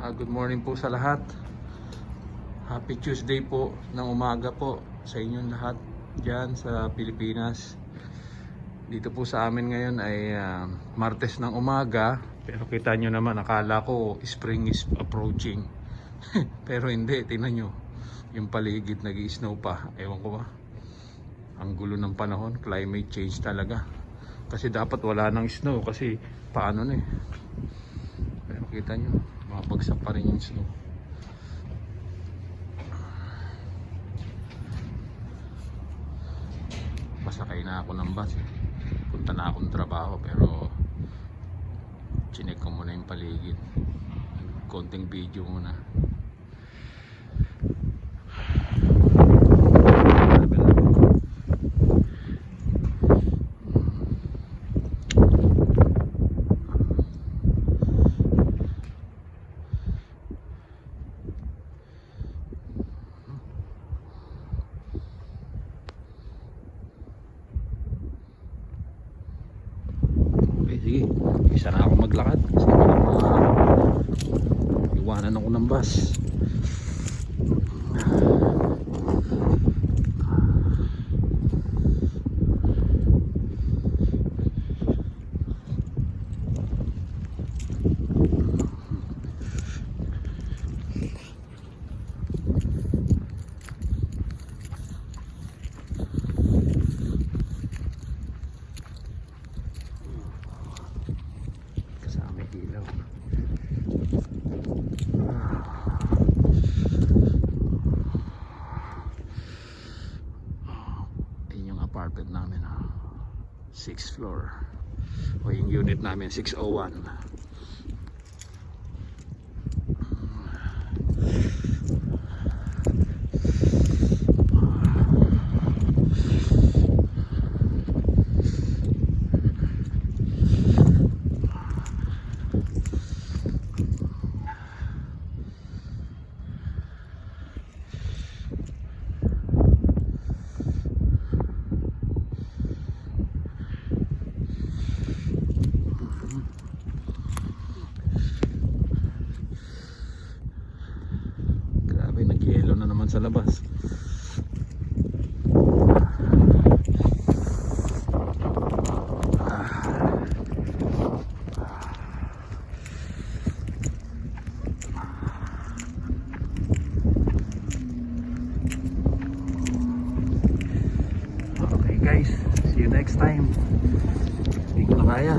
Good morning po sa lahat. Happy Tuesday po ng umaga po sa inyong lahat dyan sa Pilipinas. Dito po sa amin ngayon ay Martes ng umaga. Pero kita nyo naman, akala ko spring is approaching. Pero hindi, tingnan nyo. Yung paligid nag-i-snow pa. Ewan ko ba. Ang gulo ng panahon, climate change talaga. Kasi dapat wala nang snow kasi paano na eh. Pero kita nyo, mapagsak pa rin yung snow. Pasakay na ako ng bus eh. Punta na akong trabaho pero chinek ko muna yung paligid. Konting video muna. Sige, isa na ako maglakad kasi iwanan ako ng bus. Ilaw. Yun yung apartment namin, 6th floor, o yung unit namin 601. Nag-yelo na naman sa labas. Okay guys, see you next time. Hindi ko na kaya.